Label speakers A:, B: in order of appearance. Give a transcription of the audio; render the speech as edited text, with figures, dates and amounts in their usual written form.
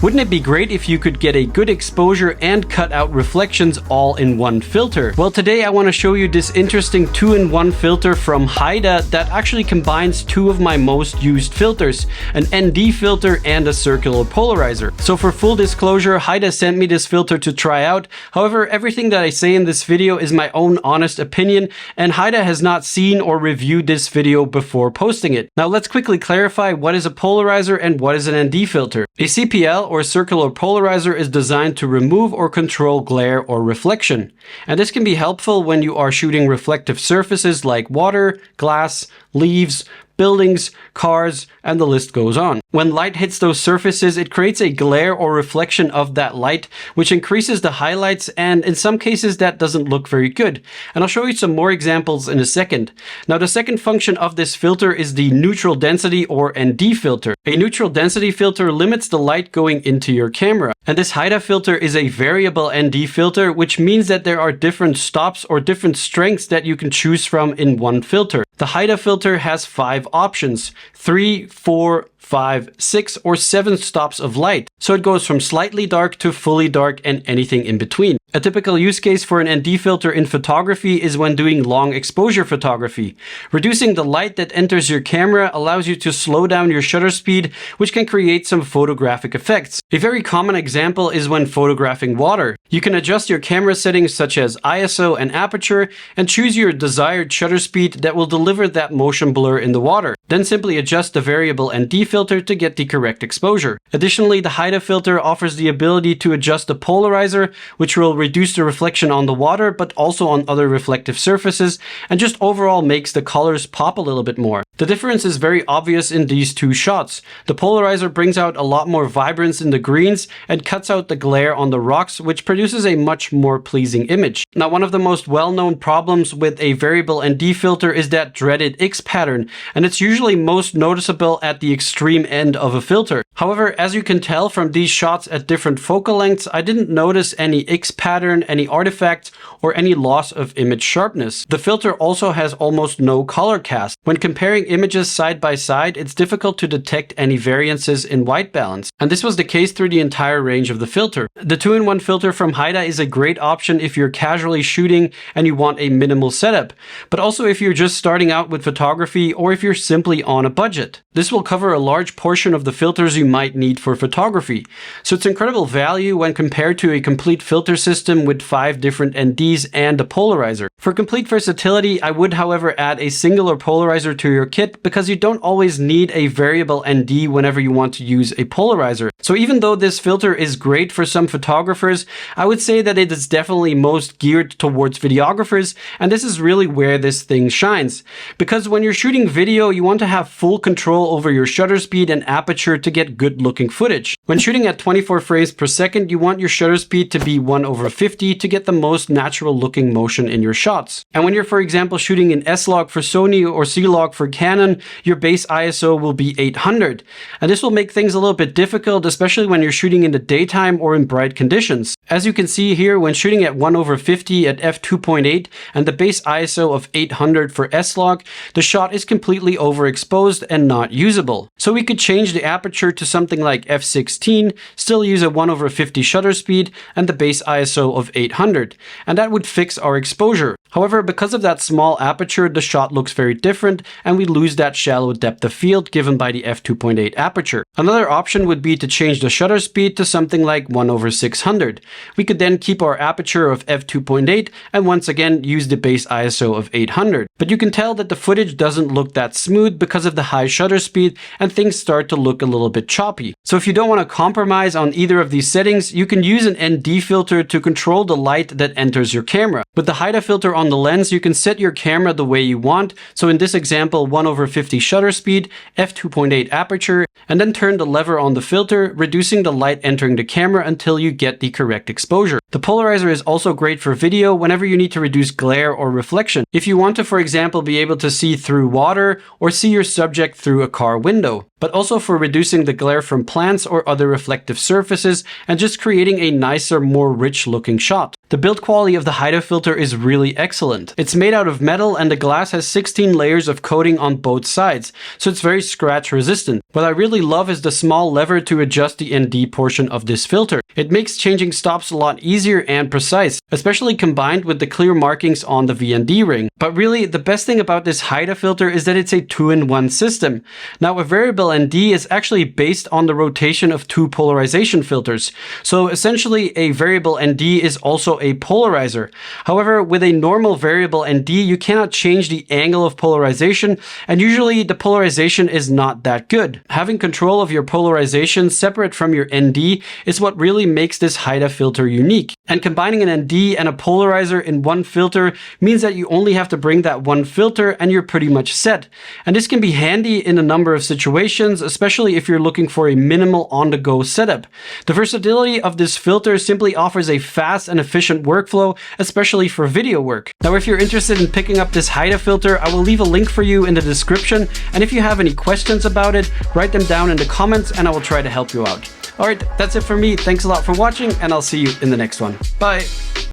A: Wouldn't it be great if you could get a good exposure and cut out reflections all in one filter? Well, today I want to show you this interesting 2-in-1 filter from Haida that actually combines two of my most used filters, an ND filter and a circular polarizer. So for full disclosure, Haida sent me this filter to try out. However, everything that I say in this video is my own honest opinion, and Haida has not seen or reviewed this video before posting it. Now let's quickly clarify what is a polarizer and what is an ND filter. A CPL or circular polarizer is designed to remove or control glare or reflection. And this can be helpful when you are shooting reflective surfaces like water, glass, leaves, buildings, cars, and the list goes on. When light hits those surfaces, it creates a glare or reflection of that light, which increases the highlights, and in some cases that doesn't look very good. And I'll show you some more examples in a second. Now, the second function of this filter is the neutral density or ND filter. A neutral density filter limits the light going into your camera. And this Haida filter is a variable ND filter, which means that there are different stops or different strengths that you can choose from in one filter. The Haida filter has 5 options: 3, 4, 5, 6, or 7 stops of light. So it goes from slightly dark to fully dark and anything in between. A typical use case for an ND filter in photography is when doing long exposure photography. Reducing the light that enters your camera allows you to slow down your shutter speed, which can create some photographic effects. A very common example is when photographing water. You can adjust your camera settings such as ISO and aperture and choose your desired shutter speed that will deliver that motion blur in the water. Then simply adjust the variable ND filter to get the correct exposure. Additionally, the Haida filter offers the ability to adjust the polarizer, which will reduce the reflection on the water, but also on other reflective surfaces, and just overall makes the colors pop a little bit more. The difference is very obvious in these two shots. The polarizer brings out a lot more vibrance in the greens and cuts out the glare on the rocks, which produces a much more pleasing image. Now, one of the most well-known problems with a variable ND filter is that dreaded X pattern, and it's usually most noticeable at the extreme end of a filter. However, as you can tell from these shots at different focal lengths, I didn't notice any X pattern, any artifacts, or any loss of image sharpness. The filter also has almost no color cast. When comparing images side by side, it's difficult to detect any variances in white balance. And this was the case through the entire range of the filter. The 2-in-1 filter from Haida is a great option if you're casually shooting and you want a minimal setup, but also if you're just starting out with photography or if you're simply on a budget. This will cover a large portion of the filters you might need for photography. So it's incredible value when compared to a complete filter system with 5 different NDs and a polarizer. For complete versatility, I would however add a singular polarizer to your kit because you don't always need a variable ND whenever you want to use a polarizer. So even though this filter is great for some photographers, I would say that it is definitely most geared towards videographers, and this is really where this thing shines. Because when you're shooting video, you want to have full control over your shutter speed and aperture to get good looking footage. When shooting at 24 frames per second, you want your shutter speed to be 1/50 to get the most natural looking motion in your shots. And when you're, for example, shooting in S-Log for Sony or C-Log for Canon, your base ISO will be 800. And this will make things a little bit difficult, especially when you're shooting in the daytime or in bright conditions. As you can see here, when shooting at 1/50 at f2.8 and the base ISO of 800 for S-Log, the shot is completely overexposed and not usable. So we could change the aperture to something like f16, still use a 1/50 shutter speed and the base ISO of 800, and that would fix our exposure. However, because of that small aperture, the shot looks very different and we lose that shallow depth of field given by the f2.8 aperture. Another option would be to change the shutter speed to something like 1/600. We could then keep our aperture of f2.8 and once again use the base ISO of 800. But you can tell that the footage doesn't look that smooth because of the high shutter speed and things start to look a little bit choppy. So if you don't want to compromise on either of these settings, you can use an ND filter to control the light that enters your camera. With the Haida filter on the lens, you can set your camera the way you want. So in this example, 1/50 shutter speed, f2.8 aperture, and then turn the lever on the filter, reducing the light entering the camera until you get the correct exposure. The polarizer is also great for video whenever you need to reduce glare or reflection. If you want to, for example, be able to see through water or see your subject through a car window. but also for reducing the glare from plants or other reflective surfaces and just creating a nicer, more rich looking shot. The build quality of the Haida filter is really excellent. It's made out of metal and the glass has 16 layers of coating on both sides, so it's very scratch resistant. What I really love is the small lever to adjust the ND portion of this filter. It makes changing stops a lot easier and precise, especially combined with the clear markings on the VND ring. But really, the best thing about this Haida filter is that it's a 2-in-1 system. Now, a variable ND is actually based on the rotation of 2 polarization filters. So essentially, a variable ND is also a polarizer. However, with a normal variable ND, you cannot change the angle of polarization, and usually the polarization is not that good. Having control of your polarization separate from your ND is what really makes this Haida filter unique. And combining an ND and a polarizer in one filter means that you only have to bring that one filter and you're pretty much set. And this can be handy in a number of situations, especially if you're looking for a minimal on-the-go setup. The versatility of this filter simply offers a fast and efficient workflow, especially for video work. Now, if you're interested in picking up this Haida filter, I will leave a link for you in the description. And if you have any questions about it, write them down in the comments and I will try to help you out. Alright, that's it for me. Thanks a lot for watching and I'll see you in the next one. Bye!